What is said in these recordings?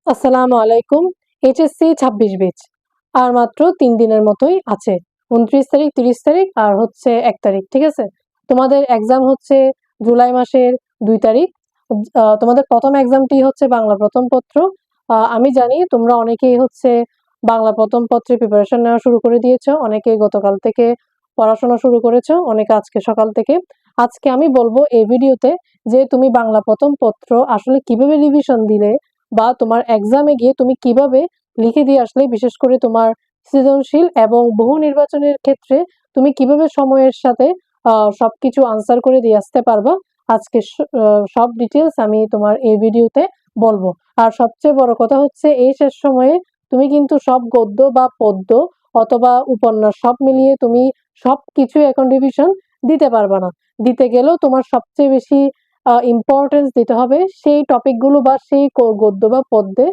আসসালামু আলাইকুম। HSC ২৬ batch আর মাত্র ৩ দিনের মতোই আছে। ২৯ তারিখ, ৩০ তারিখ আর হচ্ছে ১ তারিখ। ঠিক আছে? তোমাদের এক্সাম হচ্ছে জুলাই মাসের ২ তারিখ। তোমাদের প্রথম এক্সামটি হচ্ছে বাংলা প্রথম পত্র। আমি জানি তোমরা অনেকেই হচ্ছে বাংলা প্রথম পত্রের প্রিপারেশন নেওয়া শুরু করে দিয়েছো। অনেকে গতকাল থেকে পড়াশোনা শুরু করেছো, অনেকে আজকে সকাল থেকে। আজকে আমি বলবো এই ভিডিওতে যে তুমি বাংলা প্রথম পত্র আসলে কিভাবে রিভিশন দিলে বা তোমার এক্সামে গিয়ে তুমি কিভাবে লিখে দিয়ে আসলে, বিশেষ করে তোমার সৃজনশীল এবং বহু নির্বাচনের ক্ষেত্রে তুমি কিভাবে সময়ের সাথে সবকিছু আনসার করে দিয়ে আসতে পারবা। আজকে সব ডিটেলস আমি তোমার এই ভিডিওতে বলবো। আর সবচেয়ে বড় কথা হচ্ছে এই শেষ সময়ে তুমি কিন্তু সব গদ্য বা পদ্য অথবা উপন্যাস সব মিলিয়ে তুমি সবকিছু এখন রিভিশন দিতে পারবা না। দিতে গেলেও তোমার সবচেয়ে বেশি ইম্পর্টেন্স দিতে হবে সেই টপিকগুলো বা সেই গদ্য বা পদ্যে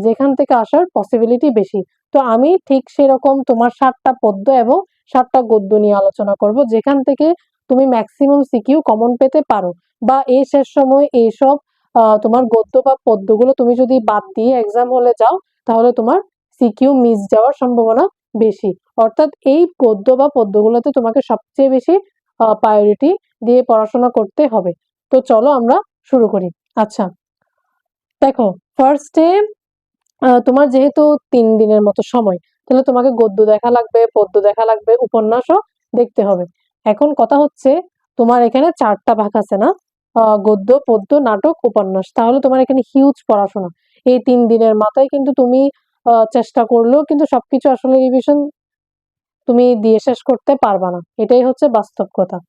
যেখান থেকে আসার পসিবিলিটি বেশি। তো আমি ঠিক সেরকম তোমার ৭টা পদ্য এবং ৭টা গদ্য নিয়ে আলোচনা করব, যেখান থেকে তুমি ম্যাক্সিমাম সিকিউ কমন পেতে পারো। বা এই শেষ সময় এইসব তোমার গদ্য বা পদ্যগুলো তুমি যদি বাদ দিয়ে এক্সাম হলে যাও, তাহলে তোমার সিকিউ মিস যাওয়ার সম্ভাবনা বেশি। অর্থাৎ এই গদ্য বা পদ্যগুলোতে তোমাকে সবচেয়ে বেশি প্রায়োরিটি দিয়ে পড়াশোনা করতে হবে। তো চলো আমরা শুরু করি। আচ্ছা, দেখো, ফার্স্টে তোমার যেহেতু ৩ দিনের মতো সময়, তাহলে তোমাকে গদ্য দেখা লাগবে, পদ্য দেখা লাগবে, উপন্যাসও দেখতে হবে। এখন কথা হচ্ছে তোমার এখানে ৪টা ভাগ আছে না, গদ্য, পদ্য, নাটক, উপন্যাস। তাহলে তোমার এখানে হিউজ পড়াশোনা। এই ৩ দিনের মাথায় কিন্তু তুমি চেষ্টা করলেও কিন্তু সবকিছু আসলে রিভিশন তুমি দিয়ে শেষ করতে পারবা না। এটাই হচ্ছে বাস্তব কথা।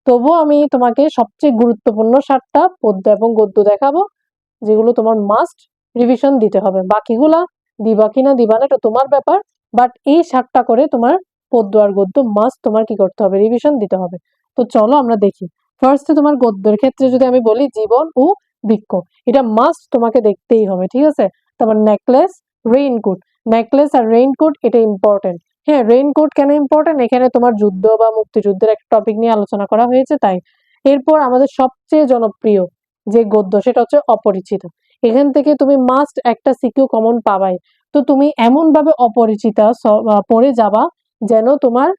তবুও আমি তোমাকে সবচেয়ে গুরুত্বপূর্ণ ৭টা পদ্য এবং গদ্য দেখাবো, যেগুলো তোমার মাস্ট রিভিশন দিতে হবে। বাকিগুলা দিবা কিনা দিবা না এটা তোমার ব্যাপার, বাট এই ৭টা করে তোমার পদ্য আর গদ্য মাস্ট তোমার কি করতে হবে, রিভিশন দিতে হবে। তো চলো আমরা দেখি। ফার্স্টে তোমার গদ্যের ক্ষেত্রে যদি আমি বলি, জীবন ও বৃক্ষ, এটা মাস্ট তোমাকে দেখতেই হবে। ঠিক আছে? তারপর নেকলেস, রেইনকোট। নেকলেস আর রেইনকোট এটা ইম্পর্টেন্ট। হ্যাঁ, রেইনকোট কেন ইম্পর্টেন্ট? এখানে তোমার যুদ্ধ বা মুক্তিযুদ্ধের একটা টপিক নিয়ে আলোচনা করা হয়েছে তাই। এরপর আমাদের সবচেয়ে জনপ্রিয় যে গদ্য, সেটা হচ্ছে অপরিচিত। এখান থেকে তুমি মাস্ট একটা সিকিউ কমন পাবাই। তো তুমি এমন ভাবে অপরিচিতা পড়ে যাবা যেন তোমার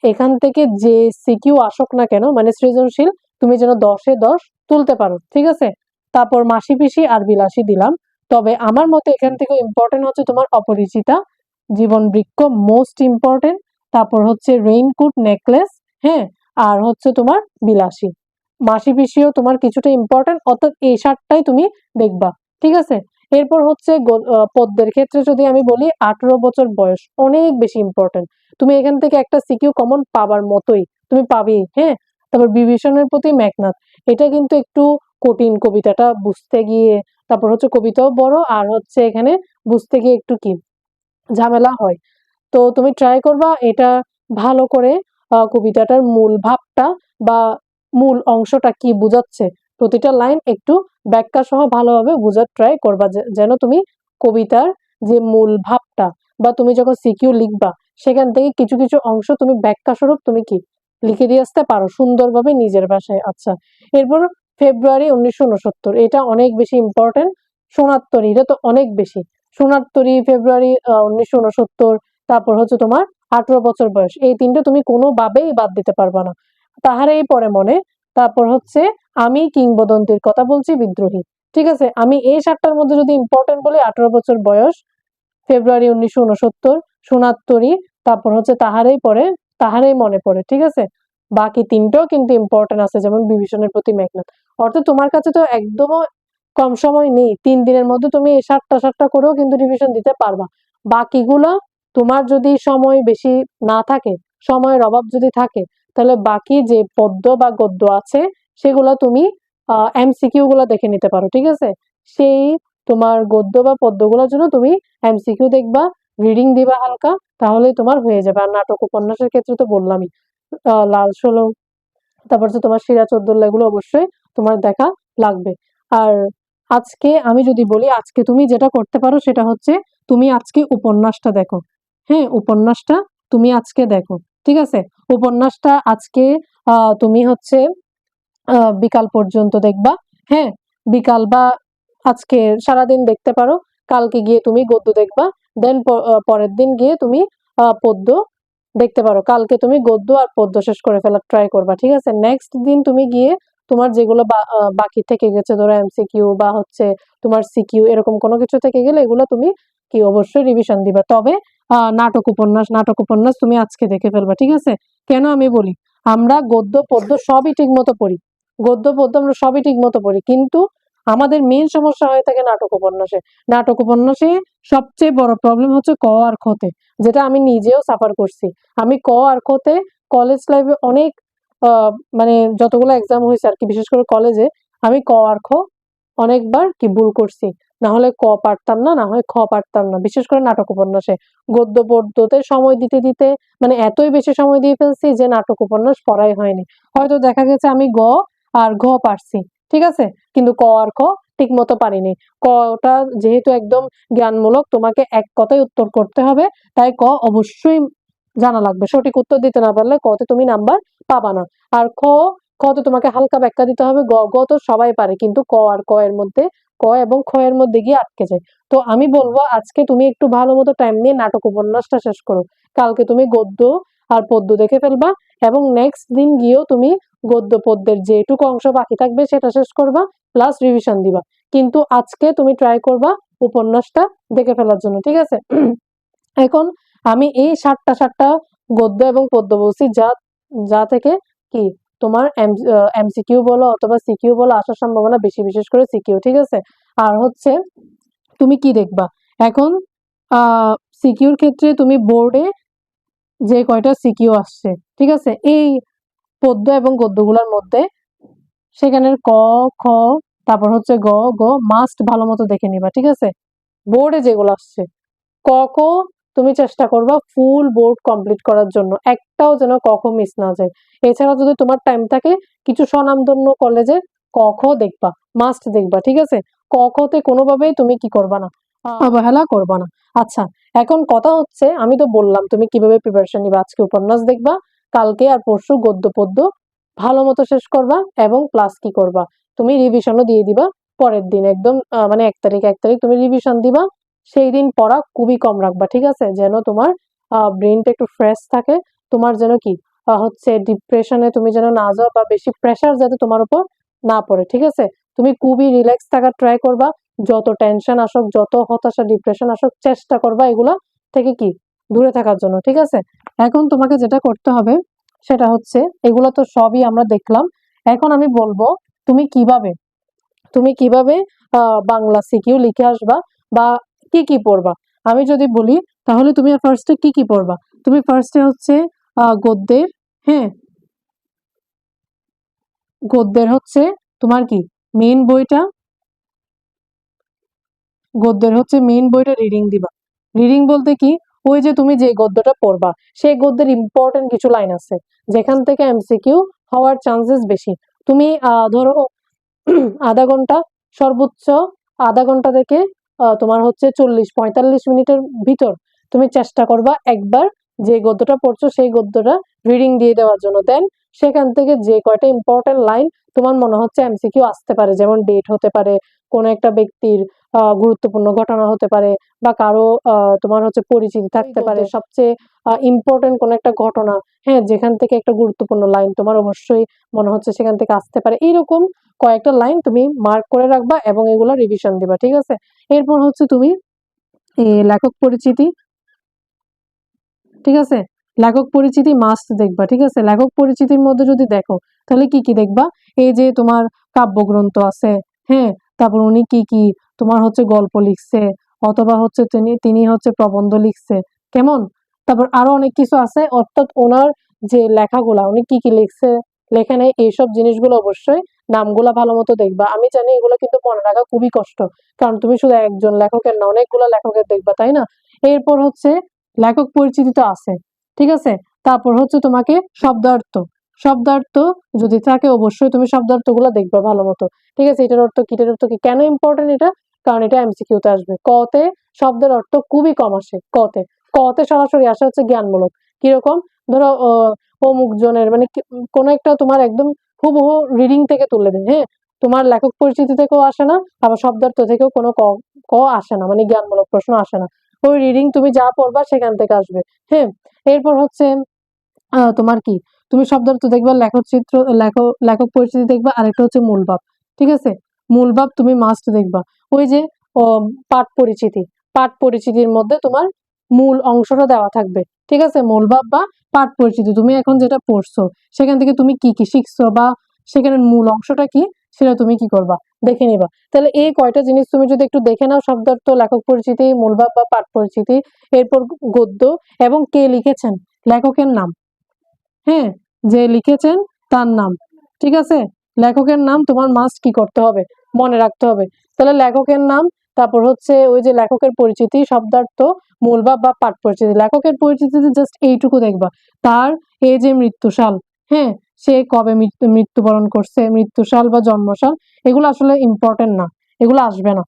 এখান থেকে যে সিকিউ আসুক না কেন, মানে সৃজনশীল, তুমি যেন 10-এ 10 তুলতে পারো। ঠিক আছে? তারপর মাসি পিসি আর বিলাসী দিলাম। তবে আমার মতে এখান থেকে ইম্পর্টেন্ট হচ্ছে তোমার অপরিচিতা, জীবন বৃক্ষ মোস্ট ইম্পর্টেন্ট, তারপর হচ্ছে রেইনকোট, নেকলেস, হ্যাঁ, আর হচ্ছে তোমার বিলাসী। মাসি পিসিও তোমার কিছুটা ইম্পর্টেন্ট, অর্থাৎ এই ৭টাই তুমি দেখবা। ঠিক আছে? এরপর হচ্ছে পদ্যের ক্ষেত্রে যদি আমি বলি, ১৮ বছর বয়স অনেক বেশি ইম্পর্টেন্ট। তুমি এখান থেকে একটা সিকিউ কমন পাবার মতোই তুমি পাবেই। হ্যাঁ, তারপর বিভীষণের প্রতি মেঘনাদ, এটা কিন্তু একটু কঠিন কবিতাটা বুঝতে গিয়ে। তারপর হচ্ছে কবিতাও বড়, আর হচ্ছে এখানে বুঝতে গিয়ে একটু কি ঝামেলা হয়। তো তুমি ট্রাই করবা এটা ভালো করে কবিতাটার মূল ভাবটা বা মূল অংশটা কি বুঝাচ্ছে, প্রতিটা লাইন একটু ব্যাখ্যা সহ ভালোভাবে বোঝার ট্রাই করবা, যেন তুমি কবিতার যে মূল ভাবটা বা তুমি যখন সিকিউ লিখবা সেখান থেকে কিছু কিছু অংশ তুমি ব্যাখ্যা স্বরূপ তুমি কি লিখে দিয়ে আসতে পারো সুন্দরভাবে নিজের ভাষায়। আচ্ছা, এরপর ফেব্রুয়ারি ১৯৬৯, এটা অনেক বেশি ইম্পর্টেন্ট। সোনার এটা তো অনেক বেশি। সোনার ফেব্রুয়ারি ১৯৬৯। তারপর হচ্ছে তোমার ১৮ বছর বয়স, এই তিনটে তুমি কোনোভাবেই বাদ দিতে পারবা না। তাহারেই পরে মনে। তারপর হচ্ছে আমি কিংবদন্তির কথা বলছি, বিদ্রোহী। ঠিক আছে? আমি এই ৭টার মধ্যে যদি ইম্পর্টেন্ট বলি, ১৮ বছর বয়স, ফেব্রুয়ারি ১৯৬৯, সোনার তরী, তারপর হচ্ছে তাহারেই পরে, তাহারেই মনে পড়ে। ঠিক আছে? বাকি তিনটাও কিন্তু ইম্পর্টেন্ট আছে, যেমন বিভীষণের প্রতি মেঘনাদ। অর্থাৎ তোমার কাছে তো একদমও কম সময় নেই। ৩ দিনের মধ্যে তুমি এই ৭টা করেও কিন্তু রিভিশন দিতে পারবা। বাকিগুলা তোমার যদি সময় বেশি না থাকে, সময়ের অভাব যদি থাকে, তাহলে বাকি যে পদ্য বা গদ্য আছে সেগুলা তুমি এমসিকিউ গুলা দেখে নিতে পারো। ঠিক আছে? সেই তোমার গদ্য বা পদ্যগুলোর জন্য তুমি এমসিকিউ দেখবা, রিডিং দিবা হালকা, তাহলেই তোমার হয়ে যাবে। আর নাটক উপন্যাসের ক্ষেত্রে তো বললামই, লাল ষোলো, তারপর হচ্ছে তোমার সিরাজউদ্দৌলা, এগুলো অবশ্যই তোমার দেখা লাগবে। আর আজকে আমি যদি বলি, আজকে তুমি যেটা করতে পারো সেটা হচ্ছে তুমি আজকে উপন্যাসটা দেখো। হ্যাঁ, উপন্যাসটা তুমি আজকে দেখো। ঠিক আছে? উপন্যাসটা আজকে তুমি হচ্ছে বিকাল পর্যন্ত দেখবা। হ্যাঁ, বিকাল বা আজকে সারাদিন দেখতে পারো। কালকে গিয়ে তুমি গদ্য দেখবা, দেন পরের দিন গিয়ে তুমি পদ্য দেখতে পারো। কালকে তুমি গদ্য আর পদ্য শেষ করে ফেলার ট্রাই করবা, ঠিক আছে? নেক্সট দিন তুমি গিয়ে তোমার যেগুলো বাকি থেকে গেছে, ধরো এমসিকিউ বা হচ্ছে তোমার সিকিউ, এরকম কোনো কিছু থেকে গেলে এগুলো তুমি কি অবশ্যই রিভিশন দিবা। তবে নাটক উপন্যাস তুমি আজকে দেখে ফেলবা, ঠিক আছে? কেন আমি বলি, আমরা গদ্য পদ্য সবই ঠিক মতো পড়ি, গদ্য পদ্য আমরা সবই ঠিক মতো পড়ি, কিন্তু আমাদের মেইন সমস্যা হয়ে থাকে নাটক উপন্যাসে। নাটক উপন্যাসে সবচেয়ে বড় প্রবলেম হচ্ছে ক আর খতে, যেটা আমি নিজেও সাফার করছি। আমি ক আর খতে কলেজ লাইফে অনেক মানে যতগুলো এক্সাম হয়েছে আর কি, বিশেষ করে কলেজে, আমি ক আর খ অনেকবার কি ভুল করছি। না হলে ক পারতাম না, না হয় খ পারতাম না, বিশেষ করে নাটক উপন্যাসে। গদ্য পদ্যতে সময় দিতে দিতে মানে এতই বেশি সময় দিয়ে ফেলছি যে নাটক উপন্যাস পড়াই হয়নি। হয়তো দেখা গেছে আমি গ আর ঘ পারছি, ঠিক আছে, কিন্তু ক আর খ ঠিক মতো পারিনি। কটা যেহেতু একদম জ্ঞানমূলক, তোমাকে এক কথায় উত্তর করতে হবে, তাই ক অবশ্যই জানা লাগবে। সঠিক উত্তর দিতে না পারলে কতে তুমি নাম্বার পাবা না। আর খ তো তোমাকে হালকা ব্যাখ্যা দিতে হবে। গ তো সবাই পারে, কিন্তু ক আর ক এর মধ্যে, ক এবং খ এর মধ্যে গিয়ে আটকে যায়। তো আমি বলবো আজকে তুমি একটু ভালো মতো টাইম নিয়ে নাটক উপন্যাসটা শেষ করো। কালকে তুমি গদ্য আর পদ্য দেখে ফেলবা, এবং নেক্সট দিন গিয়েও তুমি গদ্য পদ্যের যেটুকু অংশ বাকি থাকবে সেটা শেষ করবা, প্লাস রিভিশন দিবা। কিন্তু আজকে তুমি ট্রাই করবা উপন্যাসটা দেখে ফেলার জন্য, ঠিক আছে? এখন আমি এই সাতটা গদ্য এবং পদ্য বলছি, যা যা থেকে কি তোমার এমসিকিউ বলো অথবা সিকিউ বলো আসার সম্ভাবনা বেশি, বিশেষ করে সিকিউ, ঠিক আছে? আর হচ্ছে তুমি কি দেখবা এখন, সিকিউর ক্ষেত্রে তুমি বোর্ডে যে কয়টা সিকিউ আসছে, ঠিক আছে, এই পদ্য এবং গদ্যগুলোর মধ্যে সেখানের ক, খ, তারপর হচ্ছে গ, মাস্ট ভালো মতো দেখে নিবা, ঠিক আছে? বোর্ডে যেগুলো আসছে, ক খ তুমি চেষ্টা করবা ফুল বোর্ড কমপ্লিট করার জন্য, একটাও যেন ক খ মিস না যায়। এছাড়া যদি তোমার টাইম থাকে, কিছু স্বনামধন্য কলেজে ক খ দেখবা, মাস্ট দেখবা, ঠিক আছে? ক খতে কোনোভাবেই তুমি কি করবা না, অবহেলা করবা না। আচ্ছা, এখন কথা হচ্ছে, আমি তো বললাম তুমি কিভাবে প্রিপারেশন নিবা। আজকে উপন্যাস দেখবা, কালকে আর পরশু গদ্য পদ্য ভালো মতো শেষ করবা, এবং প্লাস কি করবা, তুমি রিভিশনও দিয়ে দিবা পরের দিন একদম, মানে 1 তারিখ তুমি রিভিশন দিবা। সেই দিন পড়া খুবই কম রাখবা, ঠিক আছে, যেন তোমার ব্রেনটা একটু ফ্রেশ থাকে। তোমার যেন কি হচ্ছে ডিপ্রেশনে তুমি যেন না যাও, বা বেশি প্রেশার যাতে তোমার উপর না পড়ে, ঠিক আছে? তুমি খুবই রিল্যাক্স থাকার ট্রাই করবা। যত টেনশন আসুক, যত হতাশা ডিপ্রেশন আসুক, চেষ্টা করবা এগুলা থেকে কি দূরে থাকার জন্য, ঠিক আছে? এখন তোমাকে যেটা করতে হবে সেটা হচ্ছে, এগুলো তো সবই আমরা দেখলাম। এখন আমি বলবো তুমি কিভাবে বাংলা সিকিউ লিখে আসবা, বা কি পড়বা। আমি যদি বলি, তাহলে তুমি ফার্স্টে কি পড়বা। তুমি ফার্স্টে হচ্ছে গদ্যের, হ্যাঁ, গদ্যের হচ্ছে তোমার কি মেইন বইটা, গদ্যের হচ্ছে মেইন বইটা রিডিং দিবা। রিডিং বলতে কি, ওই যে তুমি যে গদ্যটা পড়বা সেই গদ্যের ইম্পর্টেন্ট কিছু লাইন আছে যেখান থেকে এমসিকিউ হওয়ার চান্সেস বেশি। তুমি ধরো আধা ঘন্টা, সর্বোচ্চ আধা ঘন্টা থেকে তোমার হচ্ছে 40-45 মিনিটের ভিতর তুমি চেষ্টা করবা একবার যে গদ্যটা পড়ছো সেই গদ্যটা রিডিং দিয়ে দেওয়ার জন্য। দেন সেখান থেকে যে কয়টা ইম্পর্টেন্ট লাইন তোমার মনে হচ্ছে এমসিকিউ আসতে পারে, যেমন ডেট হতে পারে, কোনো একটা ব্যক্তির গুরুত্বপূর্ণ ঘটনা হতে পারে, বা কারো তোমার হচ্ছে পরিচিতি থাকতে পারে, সবচেয়ে ইম্পর্টেন্ট কোনো একটা ঘটনা, হ্যাঁ, যেখান থেকে একটা গুরুত্বপূর্ণ লাইন তোমার অবশ্যই মনে হচ্ছে সেখান থেকে আসতে পারে, এইরকম কয়েকটা লাইন তুমি মার্ক করে রাখবা এবং এগুলো রিভিশন দিবা, ঠিক আছে? এরপর হচ্ছে তুমি লেখক পরিচিতি, ঠিক আছে, লেখক পরিচিতি মাস্ট দেখবা, ঠিক আছে? লেখক পরিচিতির মধ্যে যদি দেখো, তাহলে কি দেখবা, এই যে তোমার কাব্যগ্রন্থ আছে, হ্যাঁ, তারপর উনি কি তোমার হচ্ছে গল্প লিখছে, অথবা হচ্ছে তিনি হচ্ছে প্রবন্ধ লিখছে, কেমন, তারপর আরো অনেক কিছু আছে, অর্থাৎ ওনার যে লেখাগুলা উনি কি লিখছে, লেখা নেই, এইসব জিনিসগুলো অবশ্যই নামগুলা ভালো মতো দেখবা। আমি জানি এগুলো কিন্তু মনে রাখা খুবই কষ্ট, কারণ তুমি শুধু একজন লেখকের না, অনেকগুলো লেখকের দেখবা, তাই না? এরপর হচ্ছে লেখক পরিচিতি তো আছে, ঠিক আছে? তারপর হচ্ছে তোমাকে শব্দার্থ যদি থাকে অবশ্যই তুমি শব্দার্থগুলো দেখবে ভালো মতো, ঠিক আছে? এটার অর্থ কি, এটার অর্থ কি, কেন ইম্পর্টেন্ট এটা, কারণ এটা এমসিকিউতে আসবে। কতে শব্দের অর্থ খুবই কম আসে, কতে সরাসরি আসে হচ্ছে জ্ঞানমূলক। কিরকম, ধরো অমুক জনের মানে কোন একটা তোমার একদম হুবহু রিডিং থেকে তুলে দেয়, হ্যাঁ, তোমার লেখক পরিচিতি থেকেও আসে না, আবার শব্দার্থ থেকেও কোনো ক ক আসে না, মানে জ্ঞানমূলক প্রশ্ন আসে না। ওই রিডিং তুমি যা পড়বা সেখান থেকে আসবে। হ্যাঁ, এরপর হচ্ছে তোমার কি, তুমি শব্দার্থ দেখবা, লেখক পরিচিতি দেখবা, আরেকটা হচ্ছে মূল ভাব। ঠিক আছে, মূল ভাব তুমি মাস্ট দেখবা। ওই যে পাঠ পরিচিতি, পাঠ পরিচিতির মধ্যে তোমার মূল অংশটা দেওয়া থাকবে। ঠিক আছে, মূল ভাব বা পাঠ পরিচিতি, তুমি এখন যেটা পড়ছো সেখান থেকে তুমি কি কি শিখছো বা সেখানে মূল অংশটা কি সেটা তুমি কি করবা, দেখে নিবা। তাহলে এই কয়টা জিনিস তুমি যদি একটু দেখে নাও, শব্দার্থ, লেখক পরিচিতি, মূল ভাব বা পাঠ পরিচিতি, এরপর গদ্য এবং কে লিখেছেন, লেখকের নাম, হ্যাঁ, যে লিখেছেন তার নাম। ঠিক আছে, লেখকের নাম তোমার মাস্ট কি করতে হবে, মনে রাখতে হবে। তাহলে লেখকের নাম, তারপর হচ্ছে ওই যে লেখকের পরিচিতি, শব্দার্থ, মূলভাব বা পাঠ পরিচিতি। লেখকের পরিচিতিতে জাস্ট এইটুকু দেখবা, তার এই যে মৃত্যুসাল, হ্যাঁ, সে কবে মৃত্যুবরণ করছে, মৃত্যুসাল বা জন্মসাল, এগুলো আসলে ইম্পর্টেন্ট না, এগুলো আসবে না।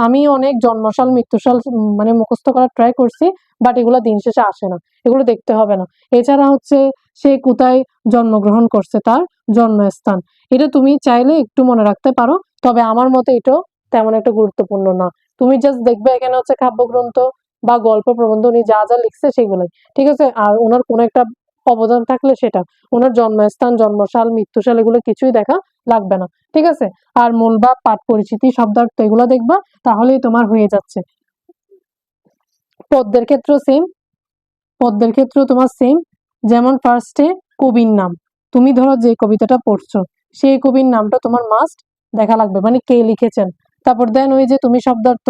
আমি অনেক জন্মসাল মৃত্যুসাল মানে মুখস্থ করার ট্রাই করছি, বাট এগুলো দিন শেষে আসে না, এগুলো দেখতে হবে না। এছাড়া হচ্ছে সে কোথায় জন্মগ্রহণ করছে, তার জন্মস্থান, এটা তুমি চাইলে একটু মনে রাখতে পারো, তবে আমার মতে এটাও তেমন একটা গুরুত্বপূর্ণ না। তুমি জাস্ট দেখবে এখানে হচ্ছে কাব্যগ্রন্থ বা গল্প প্রবন্ধ উনি যা যা লিখছে সেগুলোই। ঠিক আছে, আর ওনার কোনো একটা অবদান থাকলে সেটা, ওনার জন্মস্থান, জন্মসাল, মৃত্যুসাল এগুলো কিছুই দেখা লাগবে না। ঠিক আছে, আর মূল বা পাঠ পরিচিতি, শব্দার্থ এগুলো দেখবা, তাহলেই তোমার হয়ে যাচ্ছে। পদ্যের ক্ষেত্রেও সেম, পদ্যের ক্ষেত্রেও তোমার সেম। যেমন ফার্স্টে কবির নাম, তুমি ধরো যে কবিতাটা পড়ছো সেই কবির নামটা তোমার মাস্ট দেখা লাগবে, মানে কে লিখেছেন। তারপর দেন ওই যে তুমি শব্দার্থ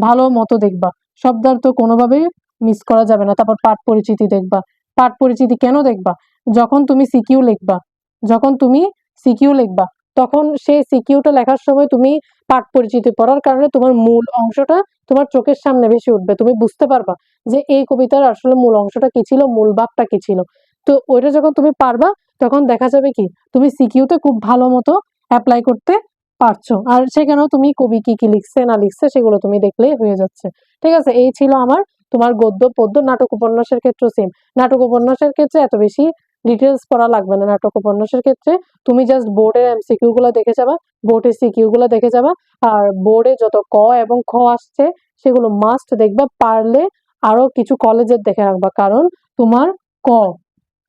ভালো মতো দেখবা, শব্দার্থ কোনোভাবে মিস করা যাবে না। তারপর পাঠ পরিচিতি দেখবা, পাঠ পরিচিতি কেন দেখবা, যখন তুমি সিকিউ লিখবা, যখন তুমি সিকিউ লিখবা তখন সেই সিকিউটা লেখার সময় তুমি পাঠ পরিচিতি পড়ার কারণে তোমার মূল অংশটা তোমার চোখের সামনে ভেসে উঠবে, তুমি বুঝতে পারবা যে এই কবিতার আসলে মূল অংশটা কি ছিল, মূল ভাবটা কি ছিল। তো ওইটা যখন তুমি পারবা তখন দেখা যাবে কি তুমি সিকিউতে খুব ভালো মতো অ্যাপ্লাই করতে পারছো, আর সেখানেও তুমি কবি কি কি লিখছে না লিখছে সেগুলো তুমি দেখলেই হয়ে যাচ্ছে। ঠিক আছে, এই ছিল আমার তোমার গদ্য পদ্য। নাটক উপন্যাসের ক্ষেত্রে সেম, নাটক উপন্যাসের ক্ষেত্রে এত বেশি ডিটেলস পড়া লাগবে না। নাটক উপন্যাসের ক্ষেত্রে তুমি জাস্ট বোর্ডের এমসিকিউ গুলো দেখে যাবা, বোর্ডের সিকিউ গুলো দেখে যাবা, আর বোর্ডে যত ক এবং খ আসছে সেগুলো মাস্ট দেখবা, পারলে আরো কিছু কলেজের দেখে রাখবা, কারণ তোমার ক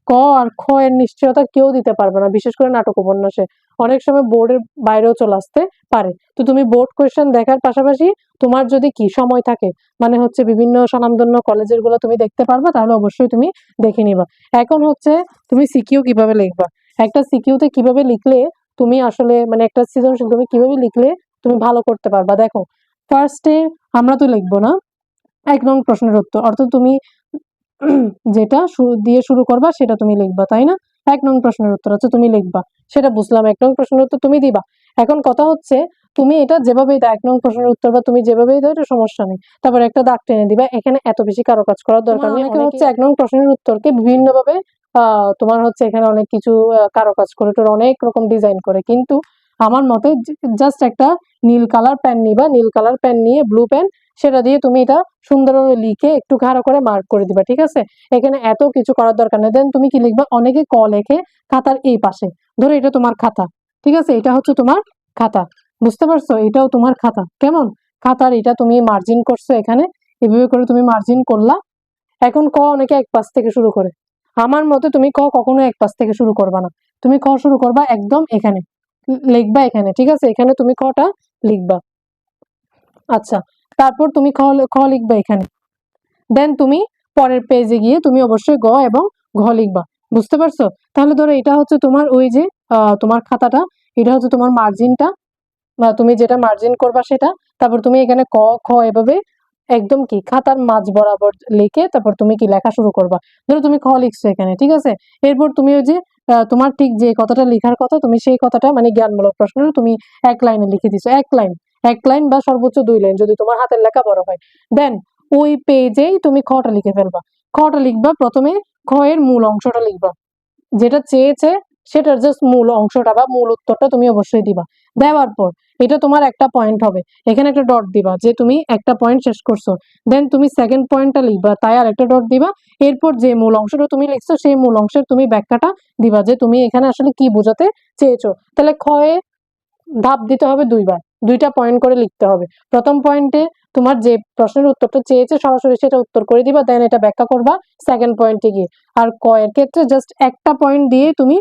ক আর খ এর নিশ্চয়তা কেউ দিতে পারবে না, বিশেষ করে নাটক উপন্যাসে অনেক সময় বোর্ডের বাইরেও চলে আসতে পারে। তো তুমি বোর্ড কোয়েশ্চেন দেখার পাশাপাশি তোমার যদি কি সময় থাকে, মানে হচ্ছে বিভিন্ন স্বনামধন্য কলেজের গুলো তুমি দেখতে পারবা, তাহলে অবশ্যই তুমি দেখে নিবা। এখন হচ্ছে তুমি সিকিউ কিভাবে লিখবা, একটা সিকিউতে কিভাবে লিখলে তুমি আসলে মানে একটা সৃজনশীল তুমি কিভাবে লিখলে তুমি ভালো করতে পারবা। দেখো, ফার্স্টে আমরা তো লিখবো না ১ নং প্রশ্নের উত্তর, অর্থাৎ তুমি যেটা দিয়ে শুরু করবা সেটা তুমি লিখবা, তাই না? ১ নং প্রশ্নের উত্তর হচ্ছে তুমি লিখবা, সেটা বুঝলাম। ১ নং প্রশ্নের উত্তর তুমি দিবা। এখন কথা হচ্ছে তুমি এটা যেভাবেই দাও, ১ নং প্রশ্নের উত্তর বা তুমি যেভাবেই দাও এটা সমস্যা নেই। তারপর একটা দাগ টেনে দিবা, এখানে এত বেশি কারো কাজ করার দরকার নেই। অনেকে হচ্ছে ১ নং প্রশ্নের উত্তরকে বিভিন্নভাবে তোমার হচ্ছে এখানে অনেক কিছু কারো কাজ করে, তোর অনেক রকম ডিজাইন করে, কিন্তু আমার মতে জাস্ট একটা নীল কালার পেন নিবা, নীল কালার পেন নিয়ে ব্লু পেন, সেটা দিয়ে তুমি এটা সুন্দরভাবে লিখে একটু গাঢ় করে মার্ক করে দিবা। ঠিক আছে, এখানে এত কিছু করার দরকার নেই। দেন তুমি কি লিখবা, অনেকে ক লেখে খাতার এই পাশে, ধরো এটা তোমার খাতা, ঠিক আছে, এটা হচ্ছে তোমার খাতা, বুঝতে পারছো, এটাও তোমার খাতা, কেমন খাতার এটা তুমি মার্জিন করছো এখানে, এভাবে করে তুমি মার্জিন করলা। এখন ক অনেকে এক পাশ থেকে শুরু করে, আমার মতে তুমি ক কখনো এক পাশ থেকে শুরু করবা না, তুমি ক শুরু করবা একদম এখানে, লিখবা এখানে। ঠিক আছে, এখানে তুমি কটা লিখবা। আচ্ছা, তারপর তুমি খ লিখবা এখানে, দেন তুমি পরের পেজে গিয়ে তুমি অবশ্যই গ এবং ঘ লিখবা, বুঝতে পারছো? তাহলে ধরো এটা হচ্ছে তোমার ওই যে তোমার খাতাটা, এটা হচ্ছে তোমার মার্জিনটা, বা তুমি যেটা মার্জিন করবা সেটা। তারপর তুমি এখানে ক খ এভাবে একদম কি খাতার মাঝ বরাবর লিখে তারপর তুমি কি লেখা শুরু করবা। ধরো তুমি খ লিখছো এখানে, ঠিক আছে, এরপর তুমি ওই যে তোমার ঠিক যে কথাটা লেখার কথা তুমি সেই কথাটা মানে জ্ঞানমূলক প্রশ্ন তুমি ১ লাইনে লিখে দিছো, ১ লাইন, ১ লাইন বা সর্বোচ্চ ২ লাইন যদি তোমার হাতের লেখা বড় হয়। দেন ওই পেজেই তুমি খটা লিখে ফেলবা। খটা লিখবা, প্রথমে খ এর মূল অংশটা লিখবা, যেটা চেয়েছে সেটার জাস্ট মূল অংশটা বা মূল উত্তরটা তুমি অবশ্যই দিবা। দেওয়ার পর এটা তোমার একটা পয়েন্ট হবে, এখানে একটা ডট দিবা যে তুমি একটা পয়েন্ট শেষ করছো। দেন তুমি সেকেন্ড পয়েন্টটা লিখবা, তাই আর একটা ডট দিবা। এরপর যে মূল অংশটা তুমি লিখছো সেই মূল অংশের তুমি ব্যাখ্যাটা দিবা যে তুমি এখানে আসলে কি বোঝাতে চেয়েছো। তাহলে ধাপ দিতে হবে দুইবার, 2টা পয়েন্ট করে লিখতে হবে। প্রথম পয়েন্টে তোমার যে প্রশ্নের উত্তরটা চেয়েছে সরাসরি সেটা উত্তর করে দিবা, দেন এটা ব্যাখ্যা করবা সেকেন্ড পয়েন্টে গিয়ে। আর ক এর ক্ষেত্রে জাস্ট একটা পয়েন্ট দিয়ে তুমি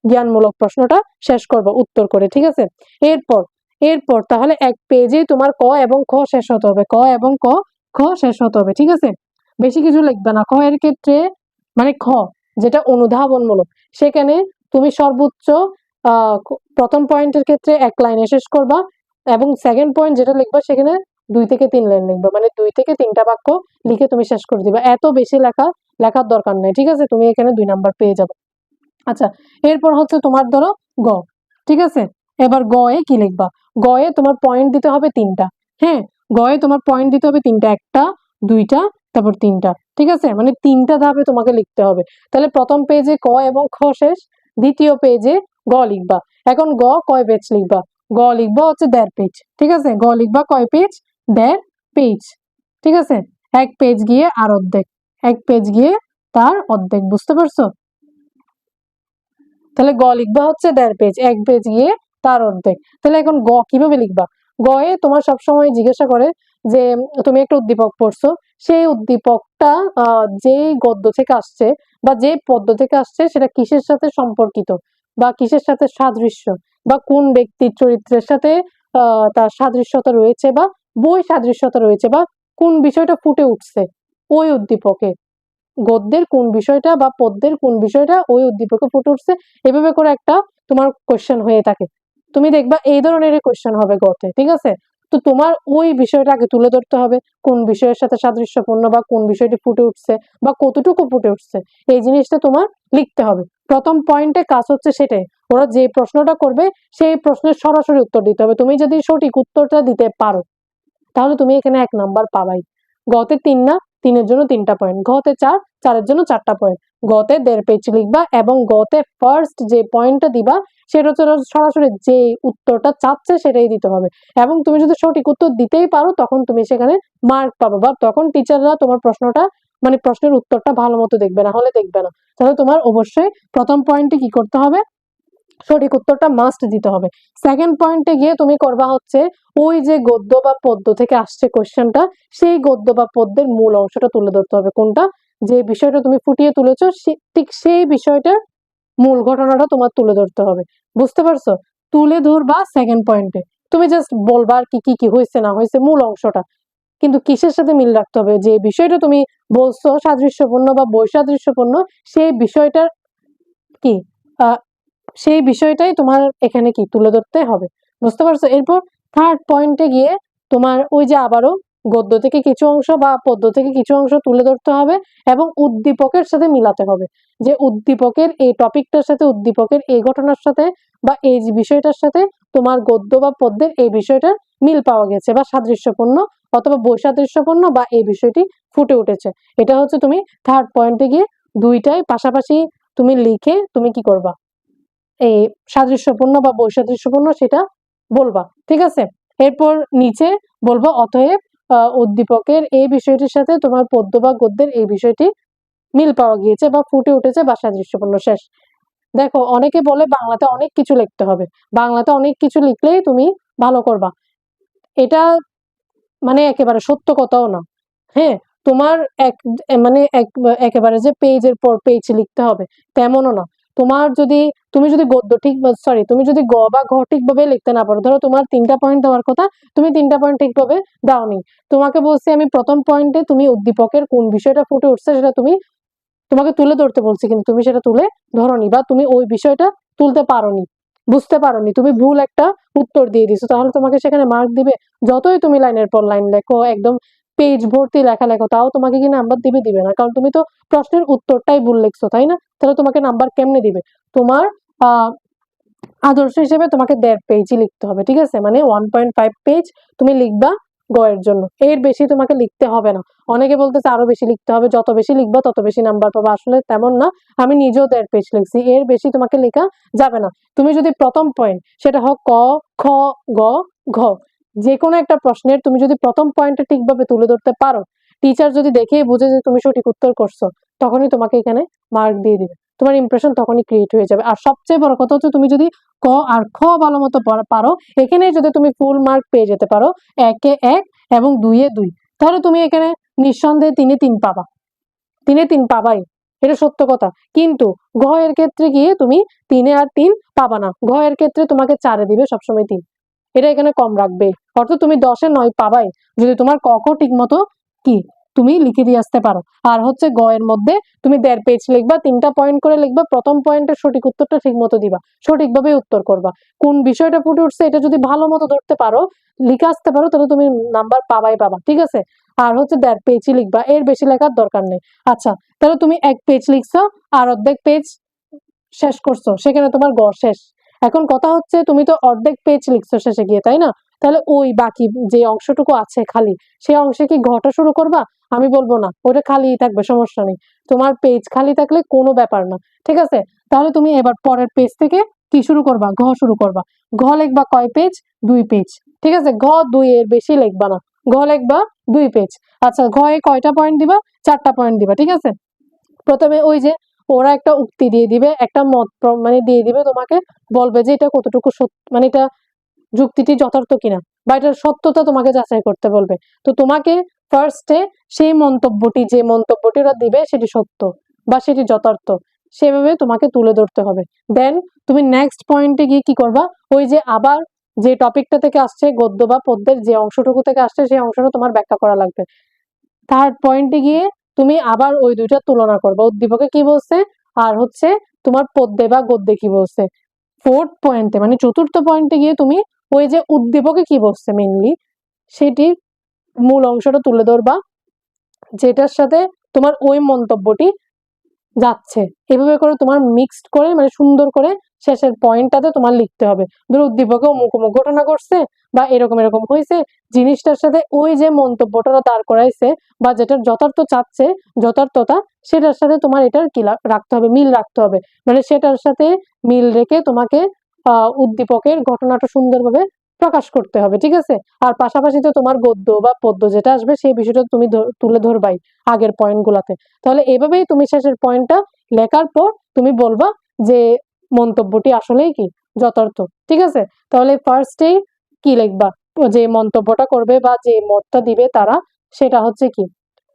জ্ঞানমূলক প্রশ্নটা শেষ করবা উত্তর করে, ঠিক আছে? এরপর তাহলে এক পেজে তোমার ক এবং খ শেষ হতে হবে, ক এবং খ শেষ হতে হবে, ঠিক আছে? বেশি কিছু লিখবে না। খ এর ক্ষেত্রে মানে খ যেটা অনুধাবনমূলক, সেখানে তুমি সর্বোচ্চ প্রথম পয়েন্টের ক্ষেত্রে 1 লাইনে শেষ করবা, এবং সেকেন্ড পয়েন্ট যেটা লিখবা সেখানে 2 থেকে 3 লাইন লিখবা, মানে 2 থেকে 3টা বাক্য লিখে তুমি শেষ করে দিবা। এত বেশি লেখার দরকার নেই, ঠিক আছে? তুমি এখানে 2 নাম্বার পেয়ে যাবে। আচ্ছা, এরপর হচ্ছে তোমার ধরো গ, ঠিক আছে? এবার গ এ কি লিখবা? গ এ তোমার পয়েন্ট দিতে হবে 3টা। হ্যাঁ, গ এ তোমার পয়েন্ট দিতে হবে 3টা, 1টা 2টা তারপর 3টা, ঠিক আছে? মানে 3টা ধাপে তোমাকে লিখতে হবে। তাহলে প্রথম পেজে ক এবং খ শেষ, দ্বিতীয় পেজে গ লিখবা। এখন গ কয় পেজ লিখবা? গ লিখবা হচ্ছে 1.5 পেজ, ঠিক আছে? গ লিখবা কয় পেজ? 1.5 পেজ, ঠিক আছে? 1 পেজ গিয়ে আর অর্ধেক, 1 পেজ গিয়ে তার অর্ধেক, বুঝতে পারছো? তাহলে গ লিখবা হচ্ছে 1.5 পেজ, 1 পেজ গিয়ে তার অর্ধেক। তাহলে এখন গ কিভাবে লিখবা? গ এ তোমার সবসময় জিজ্ঞাসা করে যে তুমি একটা উদ্দীপক পড়ছো, সেই উদ্দীপকটা যেই গদ্য থেকে আসছে বা যে পদ্য থেকে আসছে সেটা কিসের সাথে সম্পর্কিত বা কিসের সাথে সাদৃশ্য, বা কোন ব্যক্তির চরিত্রের সাথে তার সাদৃশ্যতা রয়েছে বা বই সাদৃশ্যতা রয়েছে, বা কোন বিষয়টা ফুটে উঠছে ওই উদ্দীপকে, গদ্যের কোন বিষয়টা বা পদ্যের কোন বিষয়টা ওই উদ্দীপকে ফুটে উঠছে, এভাবে করে একটা তোমার কোয়েশ্চেন হয়ে থাকে। তুমি দেখবা এই ধরনের কোয়েশ্চেন হবে গতে, ঠিক আছে? তো তোমার ওই বিষয়টা আগে তুলে ধরতে হবে, কোন বিষয়ের সাথে সাদৃশ্যপূর্ণ বা কোন বিষয়টি ফুটে উঠছে বা কতটুকু ফুটে উঠছে, এই জিনিসটা তোমার লিখতে হবে। প্রথম পয়েন্টে কাজ হচ্ছে সেটাই, ওরা যে প্রশ্নটা করবে সেই প্রশ্নের সরাসরি উত্তর দিতে হবে। তুমি যদি সঠিক উত্তরটা দিতে পারো তাহলে তুমি এখানে 1 নাম্বার পাবাই। গতে 3 না, 3-এর জন্য 3টা পয়েন্ট, ঘতে 4, 4-এর জন্য 4টা পয়েন্ট। গতে 1.5 পেজ লিখবা এবং গতে ফার্স্ট যে পয়েন্টটা দিবা সেটা হচ্ছে সরাসরি যে উত্তরটা চাচ্ছে সেটাই দিতে হবে। এবং তুমি যদি সঠিক উত্তর দিতেই পারো তখন তুমি সেখানে মার্ক পাবে, বা তখন টিচাররা তোমার প্রশ্নটা মানে প্রশ্নের উত্তরটা ভালো মতো দেখবে, না হলে দেখবে না। তাহলে তোমার অবশ্যই প্রথম পয়েন্টে কি করতে হবে? সঠিক উত্তরটা মাস্ট দিতে হবে। সেকেন্ড পয়েন্টে গিয়ে তুমি করবা হচ্ছে ওই যে গদ্য বা পদ্য থেকে আসছে কোশ্চেনটা, সেই গদ্য বা পদ্যের মূল অংশটা তুলে ধরতে হবে। কোনটা? যে বিষয়টা তুমি ফুটিয়ে তুলেছো ঠিক সেই বিষয়টার মূল ঘটনাটা তোমার তুলে ধরতে হবে, বুঝতে পারছো? তুলে ধরবা সেকেন্ড পয়েন্টে, তুমি জাস্ট বলবা আর কি কি হয়েছে না হয়েছে মূল অংশটা, কিন্তু কিসের সাথে মিল রাখতে হবে? যে বিষয়টা তুমি বলছো সাদৃশ্যপূর্ণ বা বৈসাদৃশ্যপূর্ণ, সেই বিষয়টার কি সেই বিষয়টাই তোমার এখানে কি তুলে ধরতে হবে, বুঝতে পারছো? এরপর থার্ড পয়েন্টে গিয়ে তোমার ওই যে আবারও গদ্য থেকে কিছু অংশ বা পদ্য থেকে কিছু অংশ তুলে ধরতে হবে এবং উদ্দীপকের সাথে মিলাতে হবে, যে উদ্দীপকের এই টপিকটার সাথে, উদ্দীপকের এই ঘটনার সাথে বা এই বিষয়টার সাথে তোমার গদ্য বা পদ্যের এই বিষয়টার মিল পাওয়া গেছে বা সাদৃশ্যপূর্ণ অথবা বৈসাদৃশ্যপূর্ণ বা এই বিষয়টি ফুটে উঠেছে। এটা হচ্ছে তুমি থার্ড পয়েন্টে গিয়ে দুইটাই পাশাপাশি তুমি লিখে তুমি কি করবা? এই সাদৃশ্যপূর্ণ বা বৈসাদৃশ্যপূর্ণ সেটা বলবা, ঠিক আছে? এরপর নিচে বলবো অতএব উদ্দীপকের এই বিষয়টির সাথে তোমার পদ্য বা গদ্যের এই বিষয়টি মিল পাওয়া গিয়েছে বা ফুটে উঠেছে বা সাদৃশ্যপূর্ণ, শেষ। দেখো অনেকে বলে বাংলাতে অনেক কিছু লিখতে হবে, বাংলাতে অনেক কিছু লিখলেই তুমি ভালো করবা, এটা মানে একেবারে সত্য কথাও না। হ্যাঁ, তোমার মানে একেবারে যে পেজের পর পেজ লিখতে হবে তেমনও না। তুমি যদি গদ্য ঠিক সরি তুমি যদি গ বা ঘ ঠিকভাবে লিখতে না পারো, ধরো তোমার 3টা পয়েন্ট দেওয়ার কথা, তুমি 3টা পয়েন্ট ঠিকভাবে দাওনি, তোমাকে বলছি আমি প্রথম পয়েন্টে তুমি উদ্দীপকের কোন বিষয়টা ফুটে উঠছে সেটা তোমাকে তুলে ধরতে বলছি, কিন্তু তুমি সেটা তুলে ধরোনি বা তুমি ওই বিষয়টা তুলতে পারোনি, বুঝতে পারোনি, তুমি ভুল একটা উত্তর দিয়ে দিছো, তাহলে তোমাকে সেখানে মার্ক দিবে? যতই তুমি লাইনের পর লাইন লেখো, একদম পেজ ভর্তি লেখা লেখো, তাও তোমাকে কি নাম্বার দিবে না, কারণ তুমি তো প্রশ্নের উত্তরটাই ভুল লিখছো, তাই না? তাহলে তোমাকে নাম্বার কেমনে দিবে? তোমার আহ আদর্শ হিসেবে তোমাকে 1.5 পেজই লিখতে হবে, ঠিক আছে? মানে 1.5 পেজ তুমি লিখবা গ এর জন্য, এর বেশি তোমাকে লিখতে হবে না। অনেকে বলতেছে আরো বেশি লিখতে হবে, যত বেশি লিখবা তত বেশি নাম্বার পাবা, আসলে তেমন না। আমি নিজেও 1.5 পেজ লিখছি, এর বেশি তোমাকে লেখা যাবে না। তুমি যদি প্রথম পয়েন্ট সেটা হোক ক, খ, গ, ঘ, যে কোনো একটা প্রশ্নের তুমি যদি প্রথম পয়েন্টটা ঠিকভাবে তুলে ধরতে পারো, টিচার যদি দেখেই বুঝে যে তুমি সঠিক উত্তর করছো, তখনই তোমাকে এখানে মার্ক দিয়ে দিবে। তোমার ইমপ্রেশন তখনই ক্রিয়েট হয়ে যাবে। আর সবচেয়ে বড় কথা হচ্ছে তুমি যদি ক আর খ ভালো মতো পারো, এখানে যদি তুমি ফুল মার্ক পেয়ে যেতে পারো, 1-এ 1 এবং 2-এ 2, তাহলে তুমি এখানে নিঃসন্দেহে 3-এ 3 পাবা, 3-এ 3 পাবাই, এটা সত্য কথা। কিন্তু ঘ এর ক্ষেত্রে গিয়ে তুমি 3-এ আর 3 পাবা না, ঘ এর ক্ষেত্রে তোমাকে 4-এ দিবে সবসময় 3, এটা এখানে কম রাখবে। অর্থাৎ তুমি 10-এ 9 পাবাই যদি তোমার ক খ ঠিক মতো কি তুমি লিখে দিয়ে আসতে পারো। আর হচ্ছে গ এর মধ্যে তুমি 1.5 পেজ লিখবা, 3টা পয়েন্ট করে লিখবা, প্রথম পয়েন্টের সঠিক উত্তরটা ঠিক মতো দিবা, সঠিকভাবে উত্তর করবা। কোন বিষয়টা ফুটে উঠছে এটা যদি ভালো মতো ধরতে পারো, লিখে আসতে পারো, তাহলে তুমি নাম্বার পাবাই পাবা, ঠিক আছে। আর হচ্ছে 1.5 পেজই লিখবা, এর বেশি লেখার দরকার নেই। আচ্ছা, তাহলে তুমি 1 পেজ লিখছো আর অর্ধেক পেজ শেষ করছো, সেখানে তোমার গ শেষ। এখন কথা হচ্ছে তুমি তো অর্ধেক পেজ লিখছো শেষে গিয়ে, তাই না? তাহলে ওই বাকি যে অংশটুকু আছে খালি, সেই অংশে কি ঘটা শুরু করবা? আমি বলবো না, ওটা খালি থাকবে, সমস্যা নেই। তোমার পেজ খালি থাকলে কোনো ব্যাপার না, ঠিক আছে। তাহলে তুমি এবার পরের পেজ থেকে কি শুরু করবা? ঘ শুরু করবা। ঘ লিখবা কয় পেজ? 2 পেজ, ঠিক আছে। ঘ 2 এর বেশি লিখবা না, ঘ লিখবা 2 পেজ। আচ্ছা, ঘ এ কয়টা পয়েন্ট দিবা? 4টা পয়েন্ট দিবা, ঠিক আছে। প্রথমে ওই যে ওরা একটা উক্তি দিয়ে দিবে, একটা মত মানে দিয়ে দিবে তোমাকে, বলবে যে এটা কতটুকু সত্য, মানে এটা যুক্তিটি যথার্থ কিনা বা এটার সত্যতা তোমাকে যাচাই করতে বলবে। তো তোমাকে ফার্স্টে সেই মন্তব্যটি, যে মন্তব্যটি ওরা দিবে সেটি সত্য বা সেটি যথার্থ, সেভাবে তোমাকে তুলে ধরতে হবে। দেন তুমি নেক্সট পয়েন্টে গিয়ে কি করবা? ওই যে আবার যে টপিকটা থেকে আসছে, গদ্য বা পদ্যের যে অংশটুকু থেকে আসছে, সেই অংশটা তোমার ব্যাখ্যা করা লাগবে। থার্ড পয়েন্টে গিয়ে তুমি আবার ওই দুইটা তুলনা করবা, উদ্দীপকে কি বলছে আর হচ্ছে তোমার পদ্যে বা গদ্যে কি বলছে। ফোর্থ পয়েন্টে মানে চতুর্থ পয়েন্টে গিয়ে তুমি ওই যে উদ্দীপকে কি বলছে মেইনলি, সেটি মূল অংশটা তুলে ধরবা, যেটার সাথে তোমার ওই মন্তব্যটি যাচ্ছে। এভাবে করে তোমার মিক্সড করে মানে সুন্দর করে শেষের পয়েন্টটাতে তোমার লিখতে হবে। ধরো উদ্দীপকে অমুক অমুক ঘটনা ঘটছে বা এরকম এরকম হয়েছে, জিনিসটার সাথে ওই যে মন্তব্যটা দাঁড় করাইছে বা যেটার যথার্থ চাচ্ছে, যথার্থতা, সেটার সাথে তোমার এটার কি রাখতে হবে? মিল রাখতে হবে। মানে সেটার সাথে মিল রেখে তোমাকে উদ্দীপকের ঘটনাটা সুন্দরভাবে প্রকাশ করতে হবে, ঠিক আছে। আর পাশাপাশি তো তোমার গদ্য বা পদ্য যেটা আসবে সেই বিষয়টা তুমি তুলে ধরবাই আগের পয়েন্টগুলোতে। তাহলে এভাবেই তুমি শেষের পয়েন্টটা লেখার পর তুমি বলবা যে মন্তব্যটি আসলেই কি যথার্থ, ঠিক আছে। তাহলে ফার্স্টেই কি লিখবা? যে মন্তব্যটা করবে বা যে মতটা দিবে তারা, সেটা হচ্ছে কি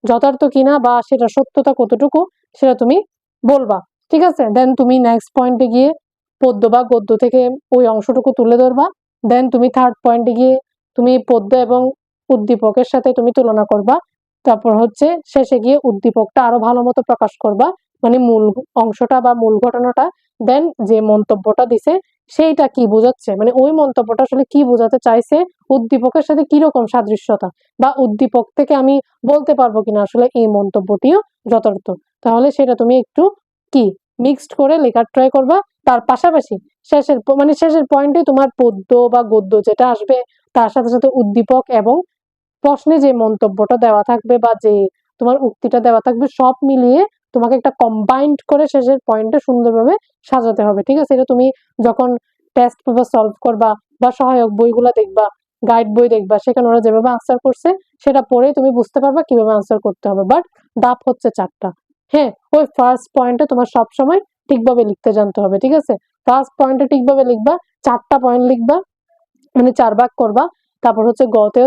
যথার্থ কিনা বা সেটা সত্যতা কতটুকু, সেটা তুমি বলবা, ঠিক আছে। দেন তুমি নেক্সট পয়েন্টে গিয়ে পদ্য বা গদ্য থেকে ওই অংশটুকু তুলে ধরবা। দেন তুমি থার্ড পয়েন্টে গিয়ে তুমি পদ্য এবং উদ্দীপকের সাথে তুমি তুলনা করবা। তারপর হচ্ছে শেষে গিয়ে উদ্দীপকটা আরো ভালো মতো প্রকাশ করবা, মানে মূল অংশটা বা মূল ঘটনাটা। দেন যে মন্তব্যটা দিছে সেইটা কি বোঝাচ্ছে, মানে ওই মন্তব্যটা আসলে কি বোঝাতে চাইছে, উদ্দীপকের সাথে কিরকম সাদৃশ্যতা, বা উদ্দীপক থেকে আমি বলতে পারবো কিনা আসলে এই মন্তব্যটিও যথার্থ। তাহলে সেটা তুমি একটু কি মিক্সড করে লেখার ট্রাই করবা। তার পাশাপাশি মানে শেষের পয়েন্টে তোমার পদ্য বা গদ্য যেটা আসবে, তার সাথে সাথে উদ্দীপক এবং প্রশ্নে যে মন্তব্যটা দেওয়া থাকবে বা যে তোমার উক্তিটা দেওয়া থাকবে, সব মিলিয়ে তোমাকে একটা কম্বাইন্ড করে শেষের পয়েন্টটা সুন্দরভাবে সাজাতে হবে, ঠিক আছে। এটা তুমি যখন টেস্ট পেপার সলভ করবা বা সহায়ক বইগুলা দেখবা, গাইড বই দেখবা, সেখানে ওরা যেভাবে আনসার করছে সেটা পড়ে তুমি বুঝতে পারবা কিভাবে আনসার করতে হবে। বাট ধাপ হচ্ছে 4টা। হ্যাঁ, ওই ফার্স্ট পয়েন্টে তোমার সবসময় ঠিকভাবে লিখতে জানতে হবে, ঠিক আছে। ফার্স্ট পয়েন্টে ঠিকভাবে লিখবা, 4টা পয়েন্ট লিখবা, মানে 4 ভাগ করবা। তারপর হচ্ছে গতেও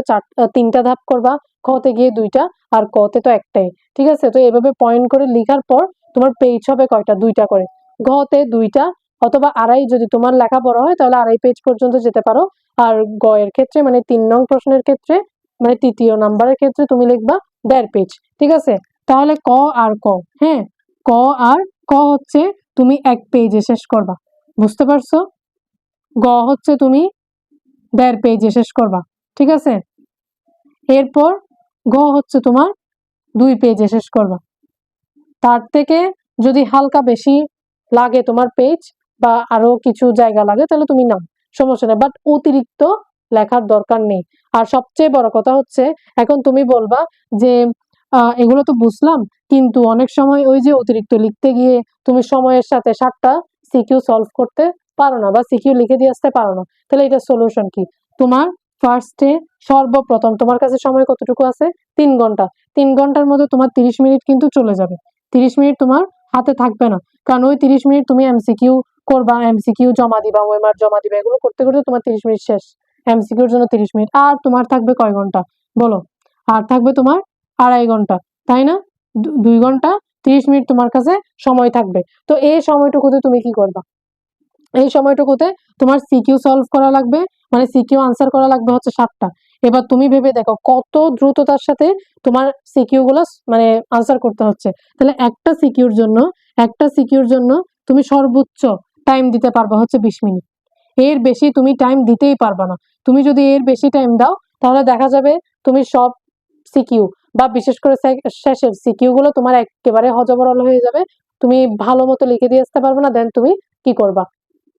3টা ধাপ করবা, খতে গিয়ে 2টা, আর কতে তো একটাই, ঠিক আছে। তো এভাবে পয়েন্ট করে লিখার পর তোমার পেজ হবে কয়টা? 2টা করে। ঘতে 2টা অথবা আড়াই, যদি তোমার লেখা বড় হয় তাহলে আড়াই পেজ পর্যন্ত যেতে পারো। আর গ এর ক্ষেত্রে মানে 3 নং প্রশ্নের ক্ষেত্রে, মানে তৃতীয় নাম্বারের ক্ষেত্রে তুমি লিখবা 1.5 পেজ, ঠিক আছে। তাহলে ক আর ক, হ্যাঁ, ক আর ক হচ্ছে তুমি 1 পেজে শেষ করবা, বুঝতে পারছো? গ হচ্ছে তুমি 1.5 পেজে শেষ করবা, ঠিক আছে। এরপর গ হচ্ছে তোমার 2 পেজে শেষ করবা। তার থেকে যদি হালকা বেশি লাগে তোমার পেজ বা আরো কিছু জায়গা লাগে তাহলে তুমি নাও, সমস্যা নেই, বাট অতিরিক্ত লেখার দরকার নেই। আর সবচেয়ে বড় কথা হচ্ছে এখন তুমি বলবা যে এগুলো তো বুঝলাম, কিন্তু অনেক সময় ওই যে অতিরিক্ত লিখতে গিয়ে তুমি সময়ের সাথে 7টা সিকিউ সলভ করতে পারো না বা সিকিউ লিখে দিয়ে আসতে পারো না। তাহলে এটা সলিউশন কি? তোমার ফার্স্টে সর্বপ্রথম তোমার কাছে সময় কতটুকু আছে? 3 ঘন্টা। 3 ঘন্টার মধ্যে তোমার 30 মিনিট কিন্তু চলে যাবে। 30 মিনিট তোমার হাতে থাকবে না, কারণ ওই 30 মিনিট তুমি এমসিকিউ করবা, এমসিকিউ জমা দিবা, ওএমআর জমা দিবা, এগুলো করতে করতে তোমার 30 মিনিট শেষ। এমসিকিউর জন্য 30 মিনিট, আর তোমার থাকবে কয় ঘন্টা বলো? আর থাকবে তোমার 2.5 ঘন্টা, তাই না? 2 ঘন্টা 30 মিনিট তোমার কাছে সময় থাকবে। তো এই সময়টুকুতে তুমি কি করবা? এই সময়টুকুতে তোমার সিকিউ সলভ করা লাগবে, মানে সিকিউ আনসার করা লাগবে হচ্ছে 7টা। এবার তুমি ভেবে দেখো কত দ্রুততার সাথে তোমার সিকিউ গুলো মানে আনসার করতে হচ্ছে। তাহলে একটা সিকিউর জন্য তুমি সর্বোচ্চ টাইম দিতে পারবা হচ্ছে 20 মিনিট। এর বেশি তুমি টাইম দিতেই পারবা না। তুমি যদি এর বেশি টাইম দাও তাহলে দেখা যাবে তুমি সব সিকিউ বা বিশেষ করে শেষের সিকিউ গুলো তোমার একেবারে হজবরল হয়ে যাবে, তুমি ভালো মতো লিখে দিয়ে আসতে পারবে না, দেন তুমি কি করবা?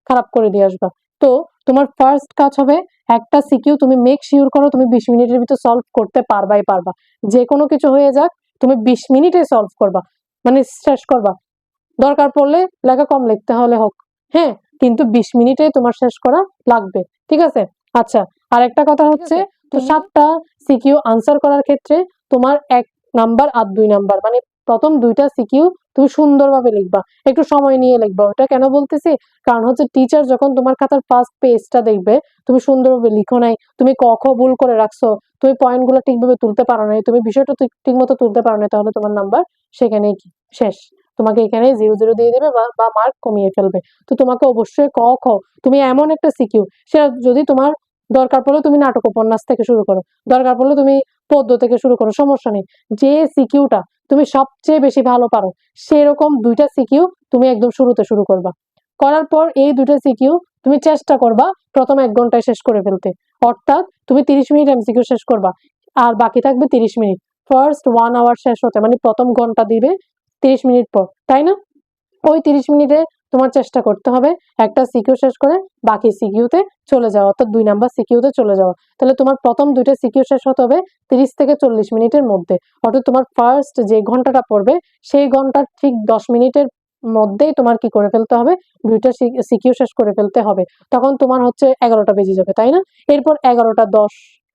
খারাপ করে দিয়ে আসবা। তো তোমার ফার্স্ট কাজ হবে একটা সিকিউ তুমি মেক শিওর করো তুমি 20 মিনিটের ভিতর সলভ করতে পারবা। যে কোনো কিছু হয়ে যাক তুমি 20 মিনিটে সলভ করবা, মানে শেষ করবা। দরকার পড়লে লেখা কম লিখতে হলে হোক, হ্যাঁ, কিন্তু 20 মিনিটে তোমার শেষ করা লাগবে, ঠিক আছে? আচ্ছা, আর একটা কথা হচ্ছে, তো 7টা সিকিউ আনসার করার ক্ষেত্রে তোমার 1 নাম্বার আর 2 নাম্বার, মানে প্রথম 2টা সিকিউ তুমি সুন্দরভাবে লিখবা, একটু সময় নিয়ে লিখবা। ওটা কেন বলতেছি, কারণ হচ্ছে টিচার যখন তোমার খাতার ফার্স্ট পেজটা দেখবে তুমি সুন্দরভাবে লিখো নাই, তুমি ক খ ভুল করে রাখছো, তুমি পয়েন্টগুলো ঠিকভাবে তুলতে পারো নাই, তুমি বিষয়টা ঠিক মতো তুলতে পারো নাই, তাহলে তোমার নাম্বার সেখানেই শেষ। তোমাকে এখানে 0 0 দিয়ে দেবে বা মার্ক কমিয়ে ফেলবে। তো তোমাকে অবশ্যই ক খ, তুমি এমন একটা সিকিউ, সেটা যদি তোমার দরকার পড়লে তুমি নাটক উপন্যাস থেকে শুরু করো, দরকার পড়লে তুমি পদ্য থেকে শুরু করো, সমস্যা নেই। যে সিকিউটা তুমি সবচেয়ে বেশি ভালো পারো সেরকম 2টা সিকিউ তুমি একদম শুরুতে শুরু করবা। করার পর এই 2টা সিকিউ তুমি চেষ্টা করবা প্রথম 1 ঘন্টায় শেষ করে ফেলতে, অর্থাৎ তুমি 30 মিনিট এমসিকিউ শেষ করবা আর বাকি থাকবে 30 মিনিট। ফার্স্ট 1 আওয়ার শেষ হতে মানে প্রথম ঘন্টা দিবে 30 মিনিট পর, তাই না? ওই 30 মিনিটে তোমার চেষ্টা করতে হবে একটা সিকিউ শেষ করে বাকি সিকিউতে চলে যাওয়া, অর্থাৎ 2 নাম্বার সিকিউতে চলে যাওয়া। তাহলে তোমার প্রথম 2টা সিকিউ শেষ হতে হবে 30 থেকে 40 মিনিটের মধ্যে, অর্থাৎ তোমার ফার্স্ট যে ঘন্টাটা পড়বে সেই ঘন্টার ঠিক 10 মিনিটের মধ্যেই তোমার কি করে ফেলতে হবে? 2টা সিকিউ শেষ করে ফেলতে হবে। তখন তোমার হচ্ছে 11টা বেজে যাবে, তাই না? এরপর 11টা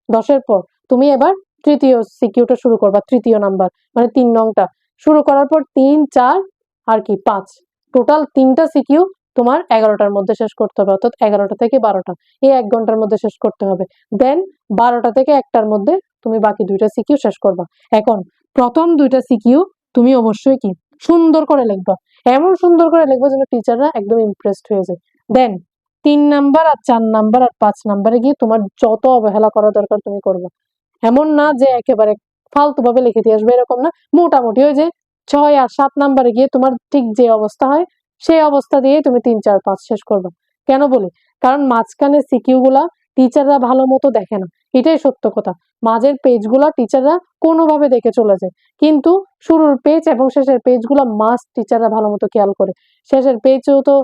10 পর তুমি এবার তৃতীয় সিকিউটা শুরু করবা, তৃতীয় নাম্বার মানে 3 নংটা শুরু করার পর 3 4 আর কি 5, টোটাল 3টা সিকিউ তোমার 11টার মধ্যে শেষ করতে হবে, অর্থাৎ 11টা থেকে 12টা, এই 1 ঘন্টার মধ্যে শেষ করতে হবে। দেন 12টা থেকে 1টার মধ্যে তুমি বাকি 2টা সিকিউ শেষ করবা। এখন প্রথম 2টা সিকিউ তুমি অবশ্যই কি সুন্দর করে লিখবা, এমন সুন্দর করে লিখবা যেন টিচাররা একদম ইমপ্রেসড হয়ে যায়। দেন 3 নাম্বার আর 4 নাম্বার আর 5 নাম্বারে গিয়ে তোমার যত অবহেলা করা দরকার তুমি করবা। এমন না যে একেবারে ফালতু ভাবে লিখে দিয়ে আসবে, এরকম না, মোটামুটি ওই যে 6 আর 7 নাম্বারে গিয়ে তোমার ঠিক যে অবস্থা হয় সেই অবস্থা দিয়ে তুমি 3 4 5 শেষ করবা। কেন বলি? কারণ মাঝখানে সিকিউ গুলা টিচাররা ভালো মতো দেখে না, এটাই সত্য কথা। মাঝের পেজগুলা টিচাররা কোনোভাবে দেখে চলে যায়, কিন্তু শুরুর পেজ এবং শেষের পেজগুলা মাস্ট টিচাররা ভালো মতো খেয়াল করে। শেষের পেজও তো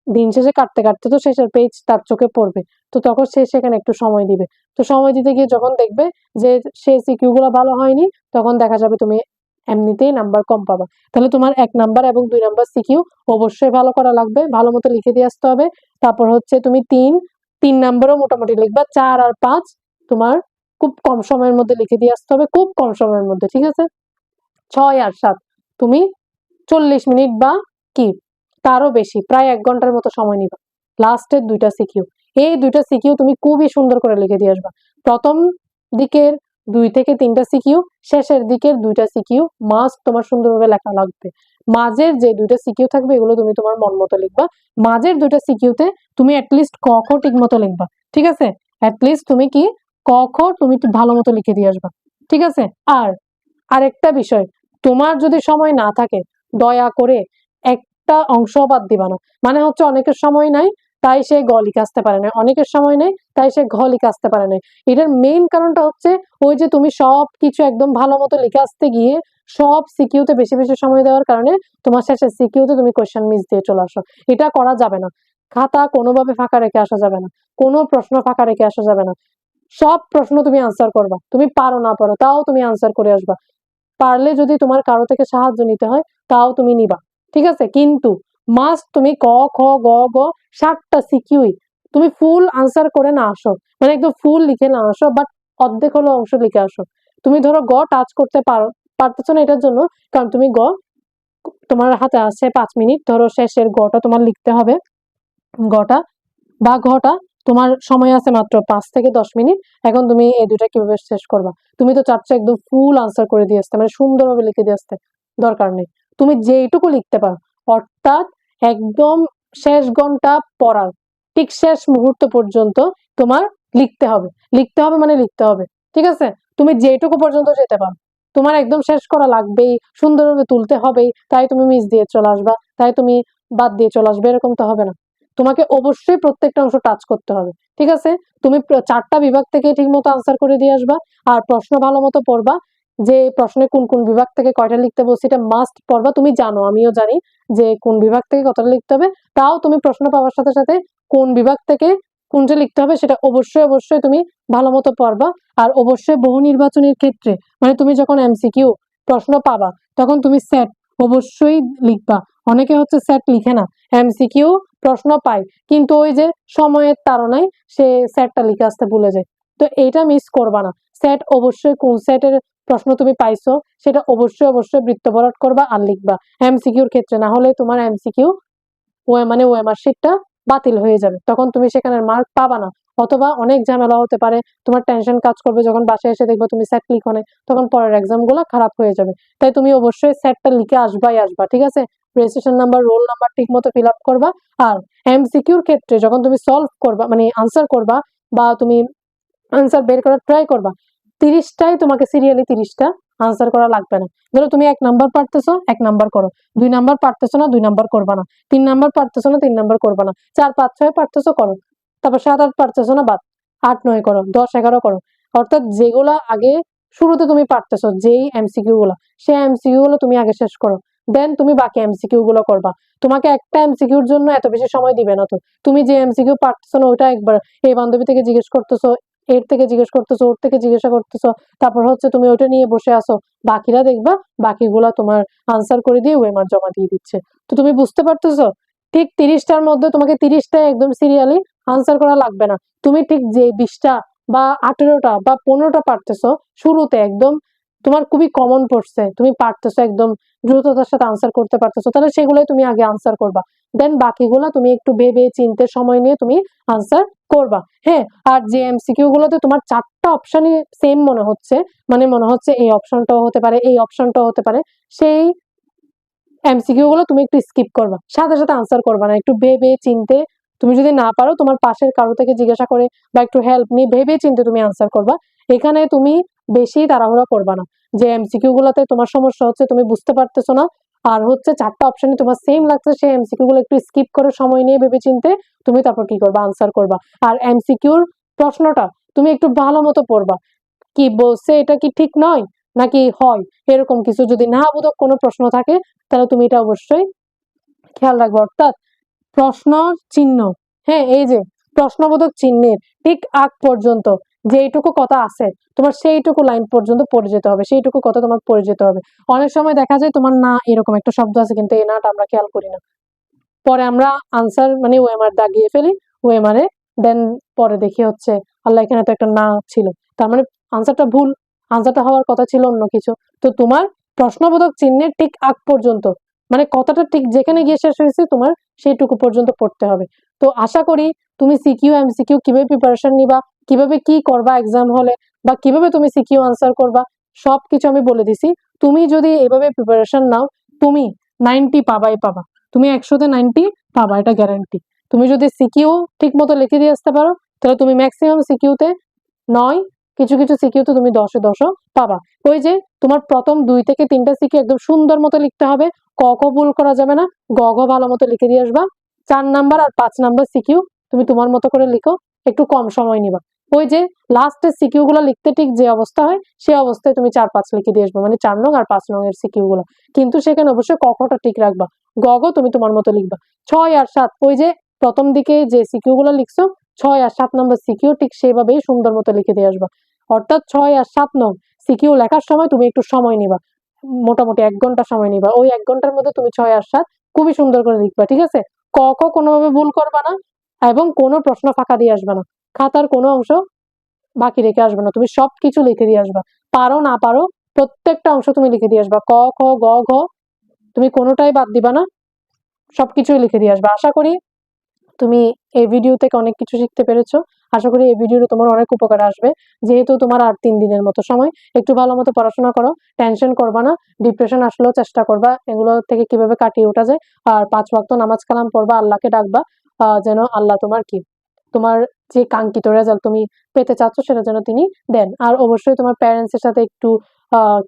দিন শেষে কাটতে কাটতে তো শেষের পেজ তার চোখে পড়বে, তো তখন সে সেখানে একটু সময় দিবে। তো সময় দিতে গিয়ে যখন দেখবে যে সে সিকিউ গুলো ভালো হয়নি, তখন দেখা যাবে তুমি এমনিতেই নাম্বার কম পাবা। তাহলে তোমার 1 নাম্বার এবং 2 নাম্বার সিকিউ অবশ্যই ভালো করা লাগবে, ভালো মতো লিখে দিয়ে আসতে হবে। তারপর হচ্ছে তুমি তিন নাম্বারও মোটামুটি লিখবা, 4 আর 5 তোমার খুব কম সময়ের মধ্যে লিখে দিয়ে আসতে হবে, খুব কম সময়ের মধ্যে, ঠিক আছে? 6 আর 7 তুমি 40 মিনিট বা কি তারও বেশি, প্রায় 1 ঘন্টার মতো সময় নিবা লাস্টের 2টা সিকিউ। এই 2টা সিকিউ তুমি খুবই সুন্দর করে লিখে দিয়ে আসবা। প্রথম দিকের 2 থেকে 3টা সিকিউ, শেষের দিকের 2টা সিকিউ মাস্ট তোমার সুন্দরভাবে লেখা লাগবে। মাঝের যে 2টা সিকিউ থাকবে এগুলো তুমি তোমার মন মতো লিখবা। মাঝের 2টা সিকিউতে তুমি অ্যাটলিস্ট ক খ ঠিক মতো লিখবা, ঠিক আছে? অ্যাটলিস্ট তুমি কি ক খ তুমি একটু ভালো মতো লিখে দিয়ে আসবা, ঠিক আছে? আর আরেকটা বিষয়, তোমার যদি সময় না থাকে দয়া করে একটা অংশ বাদ দিবা না। মানে হচ্ছে অনেকের সময় নাই তাই সে গ লিখে আসতে পারে না, অনেকের সময় নেই তাই সে ঘ লিখে আসতে পারে না। এটার মেইন কারণটা হচ্ছে ওই যে তুমি সব কিছু একদম ভালো মতো লিখে আসতে গিয়ে সব সিকিউতে বেশি বেশি সময় দেওয়ার কারণে তোমার শেষের সিকিউতে তুমি কোয়েশ্চেন মিস দিয়ে চলে আসো। এটা করা যাবে না। খাতা কোনোভাবে ফাঁকা রেখে আসা যাবে না, কোনো প্রশ্ন ফাঁকা রেখে আসা যাবে না। সব প্রশ্ন তুমি আনসার করবা, তুমি পারো না পারো তাও তুমি আনসার করে আসবা। পারলে যদি তোমার কারো থেকে সাহায্য নিতে হয় তাও তুমি নিবা, ঠিক আছে? কিন্তু মাস্ট তুমি ক খ গ গ 7টা সিকিউই তুমি ফুল আনসার করে না আসো, মানে একদম ফুল লিখে না আসো, বাট অর্ধেক হলো অংশ লিখে আসো। তুমি ধরো গ টাচ করতে পারতেছো না, এটার জন্য কারণ তুমি গ তোমার হাতে আছে 5 মিনিট, ধরো শেষের গটা তোমার লিখতে হবে, গটা বা ঘটা, তোমার সময় আছে মাত্র 5 থেকে 10 মিনিট। এখন তুমি এই দুটা কিভাবে শেষ করবা? তুমি তো চাচ্ছ একদম ফুল আনসার করে দিয়ে আসতে, মানে সুন্দরভাবে লিখে দিয়ে আসতে, দরকার নেই। তুমি যেইটুকু লিখতে পারো, অর্থাৎ একদম শেষ ঘন্টা পড়ার ঠিক শেষ মুহূর্ত পর্যন্ত তোমার লিখতে হবে। লিখতে হবে মানে লিখতে হবে, ঠিক আছে? তুমি যেটুকু পর্যন্ত যেতে পারো, তোমার একদম শেষ করা লাগবেই, সুন্দরভাবে তুলতে হবেই, তাই তুমি মিস দিয়ে চলে আসবা, তাই তুমি বাদ দিয়ে চলে আসবে, এরকম তো হবে না। তোমাকে অবশ্যই প্রত্যেকটা অংশ টাচ করতে হবে, ঠিক আছে? তুমি 4টা বিভাগ থেকে ঠিক মতো আনসার করে দিয়ে আসবা, আর প্রশ্ন ভালো মতো পড়বা। যে প্রশ্নে কোন কোন বিভাগ থেকে কয়টা লিখতে বলছি এটা মাস্ট পড়বা। তুমি জানো, আমিও জানি যে কোন বিভাগ থেকে কতটা লিখতে হবে। তাও তুমি প্রশ্ন পাওয়ার সাথে সাথে কোন বিভাগ থেকে কোনটা লিখতে হবে সেটা অবশ্যই অবশ্যই তুমি ভালো মতো পড়বা। আর অবশ্যই বহু নির্বাচনের ক্ষেত্রে, মানে তুমি যখন এমসিকিউ প্রশ্ন পাবা তখন তুমি সেট অবশ্যই লিখবা। অনেকে হচ্ছে সেট লিখে না, এমসিকিউ প্রশ্ন পায় কিন্তু ওই যে সময়ের তাড়নায় সে সেটটা লিখে আসতে ভুলে যায়। তো এইটা মিস করবা না। সেট অবশ্যই কোন সেটের প্রশ্ন তুমি পাইছো সেটা অবশ্যই অবশ্যই বৃত্ত ভরাট করবা আর লিখবা এমসিকিউর ক্ষেত্রে। না হলে তোমার এমসিকিউ মানে ওএমআর শিটটা বাতিল হয়ে যাবে, তখন তুমি সেখানে মার্ক পাবা না। অথবা অনেক ঝামেলা হতে পারে, তোমার টেনশন কাজ করবে যখন বাসায় এসে দেখবা তুমি সেট লিখো না, তখন পরের এক্সাম গুলো খারাপ হয়ে যাবে। তাই তুমি অবশ্যই সেটটা লিখে আসবাই আসবা, ঠিক আছে? রেজিস্ট্রেশন নাম্বার, রোল নাম্বার ঠিক মতো ফিল আপ করবা। আর এমসিকিউর ক্ষেত্রে যখন তুমি সলভ করবা, মানে আনসার করবা বা তুমি আনসার বের করার ট্রাই করবা, 30টাই তোমাকে সিরিয়ালি 30টা আনসার করা লাগবে না। ধরো তুমি 1 নাম্বার পারতেছো, 1 নাম্বার করো। 2 নাম্বার পারতেছো না, 2 নাম্বার করবা না। 3 নাম্বার পারতেছো না, 3 নাম্বার করবা না। 4, 5, 6 পারতেছো করো। তারপর 7, 8 পারতেছো না, বাদ। 8, 9 করো, 10, 11 করো। অর্থাৎ যেগুলা আগে শুরুতে তুমি পারতেছো, যেই এমসিকিউ গুলা, সেই এমসিকিউ গুলো তুমি আগে শেষ করো। দেন তুমি বাকি এমসিকিউ গুলো করবা। তোমাকে একটা এমসিকিউর জন্য এত বেশি সময় দিবে না তো। তুমি যে এমসিকিউ পারতেছো না ওইটা একবার এই বান্ধবী থেকে জিজ্ঞেস করতেছো, এর থেকে জিজ্ঞেস করতেছো, ওর থেকে জিজ্ঞাসা করতেছো, তারপর হচ্ছে তুমি ওইটা নিয়ে বসে আসো। বাকিরা দেখবা বাকিগুলা তোমার আনসার করে দিয়ে ওএমআর জমা দিয়ে দিচ্ছে। তো তুমি বুঝতে পারতেছো, ঠিক 30টার মধ্যে তোমাকে 30টা একদম সিরিয়ালি আনসার করা লাগবে না। তুমি ঠিক যে 20টা বা 18টা বা 15টা পারতেছো শুরুতে, একদম তোমার খুবই কমন পড়ছে, তুমি পারতেছো একদম দ্রুততার সাথে আনসার করতে পারতেছো, তাহলে সেগুলোই তুমি আগে আনসার করবা। দেন বাকিগুলা তুমি একটু ভেবে চিন্তে সময় নিয়ে তুমি আনসার করবা। হ্যাঁ, আর যে এমসিকিউ গুলোতে তোমার 4টা অপশনই সেম মনে হচ্ছে, মানে মনে হচ্ছে এই অপশনটাও হতে পারে, এই অপশনটাও হতে পারে, সেই এমসিকিউ গুলো তুমি একটু স্কিপ করবা, সাথে সাথে আনসার করবা না, একটু ভেবে চিনতে। তুমি যদি না পারো তোমার পাশের কারো থেকে জিজ্ঞাসা করে বা একটু হেল্প নিয়ে ভেবে চিনতে তুমি আনসার করবা। এখানে তুমি বেশি তাড়াহুড়া করবা না। যে এমসিকিউ গুলোতে তোমার সমস্যা হচ্ছে তুমি বুঝতে পারতেছো না, আর হচ্ছে 4টা অপশনই তোমার সেম লাগছে, সেই এমসিকিউ গুলো একটু স্কিপ করে সময় নিয়ে ভেবে চিনতে তুমি তারপর কি করবা, আনসার করবা। আর এমসিকিউর প্রশ্নটা তুমি একটু ভালো মতো পড়বা, কি বলছে এটা কি ঠিক নয় নাকি হয়, এরকম কিছু যদি না বোধক কোনো প্রশ্ন থাকে তাহলে তুমি এটা অবশ্যই খেয়াল রাখবে। অর্থাৎ প্রশ্ন চিহ্ন, হ্যাঁ, এই যে প্রশ্নবোধক চিহ্নের ঠিক আগ পর্যন্ত যেইটুকু কথা আছে তোমার সেইটুকু লাইন পর্যন্ত পড়ে যেতে হবে, সেইটুকু কথা তোমার পড়ে যেতে হবে। অনেক সময় দেখা যায় তোমার না এরকম একটা শব্দ আছে কিন্তু এই নাটা আমরা খেয়াল করি না, পরে আমরা আনসার মানে ওএমআর দাগিয়ে ফেলি, ওএমআর দেন পরে দেখি হচ্ছে আল্লাহ এখানে তো একটা না ছিল, তার মানে আনসারটা ভুল, আনসারটা হওয়ার কথা ছিল অন্য কিছু। তো তোমার প্রশ্নবোধক চিহ্নের ঠিক আগ পর্যন্ত, মানে কথাটা ঠিক যেখানে গিয়ে শেষ হয়েছে তোমার সেইটুকু পর্যন্ত পড়তে হবে। তো আশা করি তুমি সিকিউ এমসিকিউ কিভাবে প্রিপারেশন নিবা, কিভাবে কি করবা এক্সাম হলে, বা কিভাবে তুমি সিকিউ আনসার করবা, সবকিছু আমি বলে দিছি। তুমি যদি এভাবে প্রিপারেশন নাও তুমি 90 পাবাই পাবা, তুমি 100তে 90 পাবা, এটা গ্যারান্টি। তুমি যদি সিকিউ ঠিক মতো লিখে দিয়ে আসতে পারো তাহলে তুমি ম্যাক্সিমাম সিকিউতে 9, কিছু কিছু সিকিউতে তুমি 10এ 10ও পাবা। ওই যে তোমার প্রথম 2 থেকে 3টা সিকিউ একদম সুন্দর মতো লিখতে হবে, ক খ ভুল করা যাবে না, গ ঘ ভালো মতো লিখে দিয়ে আসবা। 4 নাম্বার আর 5 নাম্বার সিকিউ তুমি তোমার মতো করে লিখো, একটু কম সময় নিবা। ওই যে লাস্টের সিকিউ গুলো লিখতে ঠিক যে অবস্থা হয় সেই অবস্থায় তুমি 4-5 লিখে দিয়ে আসবা, মানে 4 নং আর 5 নং এর সিকিউ গুলো। কিন্তু সেখানে অবশ্যই ক খটা ঠিক রাখবা, গ ঘ তুমি তোমার মতো লিখবা। 6 আর 7 ওই যে প্রথম দিকে যে সিকিউ গুলো লিখছো 6 আর 7 নম্বর সিকিউ ঠিক সেভাবেই সুন্দর মতো লিখে দিয়ে আসবা। অর্থাৎ 6 আর 7 নং সিকিউ লেখার সময় তুমি একটু সময় নিবা, মোটামুটি 1 ঘন্টা সময় নিবা। ওই 1 ঘন্টার মধ্যে তুমি 6 আর 7 খুবই সুন্দর করে লিখবা, ঠিক আছে? ক খ কোনোভাবে ভুল করবা না এবং কোনো প্রশ্ন ফাঁকা দিয়ে আসবে না, খাতার কোনো অংশ বাকি রেখে আসবে না, তুমি সবকিছু লিখে দিয়ে আসবা। পারো না পারো প্রত্যেকটা অংশ তুমি লিখে দিয়ে আসবা, ক খ গ ঘ তুমি কোনোটাই বাদ দিবা না, সবকিছুই লিখে দিয়ে আসবে। আশা করি তুমি এই ভিডিও থেকে অনেক কিছু শিখতে পেরেছো। আশা করি এই ভিডিওটা তোমার অনেক উপকারে আসবে। যেহেতু তোমার আর 3 দিনের মতো সময়, একটু ভালো মতো পড়াশোনা করো, টেনশন করবা না, ডিপ্রেশন আসলেও চেষ্টা করবা এগুলো থেকে কিভাবে কাটিয়ে ওঠা যায়। আর 5 ওয়াক্ত নামাজ কালাম পড়বা, আল্লাহকে ডাকবা যেন আল্লাহ তোমার যে কাঙ্ক্ষিত রেজাল্ট তুমি পেতে চাচ্ছ সেটা যেন তিনি দেন। আর অবশ্যই তোমার প্যারেন্টস এর সাথে একটু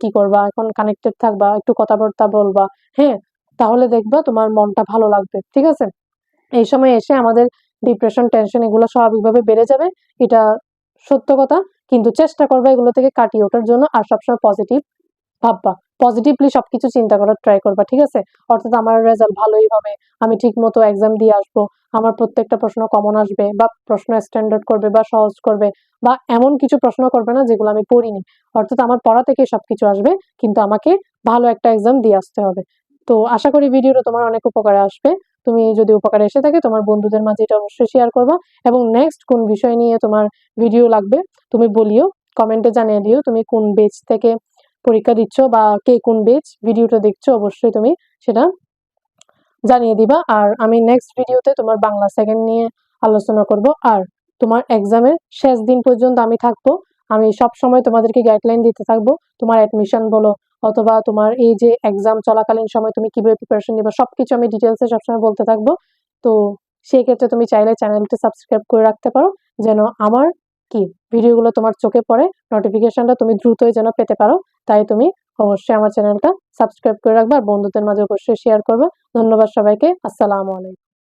কি করবা, এখন কানেক্টেড থাকবা, একটু কথাবার্তা বলবা, হ্যাঁ? তাহলে দেখবা তোমার মনটা ভালো লাগবে, ঠিক আছে? এই সময় এসে আমাদের ডিপ্রেশন, টেনশন এগুলো স্বাভাবিকভাবে বেড়ে যাবে। এটা সত্য কথা। কিন্তু চেষ্টা করবা এগুলো থেকে কাটিয়ে ওঠার জন্য। আর সবসময় পজিটিভ ভাববা, পজিটিভলি সবকিছু চিন্তা করার ট্রাই করবা, ঠিক আছে? অর্থাৎ আমার রেজাল্ট ভালোই হবে, আমি ঠিক মতো এক্সাম দিয়ে আসবো, আমার প্রত্যেকটা প্রশ্ন কমন আসবে, বা প্রশ্ন স্ট্যান্ডার্ড করবে বা সহজ করবে, বা এমন কিছু প্রশ্ন করবে না যেগুলো আমি পড়িনি। অর্থাৎ আমার পড়া থেকে সবকিছু আসবে, কিন্তু আমাকে ভালো একটা এক্সাম দিয়ে আসতে হবে। তো আশা করি ভিডিওটা তোমার অনেক উপকারে আসবে। তুমি যদি উপকারে এসে থাকে তোমার বন্ধুদের মাঝে এটা অবশ্যই শেয়ার করবা। এবং নেক্সট কোন বিষয় নিয়ে তোমার ভিডিও লাগবে তুমি বলিও, কমেন্টে জানিয়ে দিও তুমি কোন বেচ থেকে পরীক্ষা দিচ্ছ বা কে কোন বেচ ভিডিওটা দেখছো, অবশ্যই তুমি সেটা জানিয়ে দিবা। আর আমি নেক্সট ভিডিওতে তোমার বাংলা সেকেন্ড নিয়ে আলোচনা করব। আর তোমার এক্সামের শেষ দিন পর্যন্ত আমি থাকবো। আমি সব সময় তোমাদেরকে গাইডলাইন দিতে থাকবো। তোমার অ্যাডমিশন বলো অথবা তোমার এই যে এক্সাম চলাকালীন সময় তুমি কিভাবে প্রিপারেশন নিবা, সবকিছু আমি ডিটেলসে সবসময় বলতে থাকবো। তো সেই ক্ষেত্রে তুমি চাইলে চ্যানেলটি সাবস্ক্রাইব করে রাখতে পারো, যেন আমার ভিডিওগুলো তোমার চোখে পড়ে, নোটিফিকেশনটা তুমি দ্রুতই যেন পেতে পারো। তাই তুমি অবশ্যই আমার চ্যানেলটা সাবস্ক্রাইব করে রাখবা আর বন্ধুদের মাঝে অবশ্যই শেয়ার করবে। ধন্যবাদ সবাইকে। আসসালামু আলাইকুম।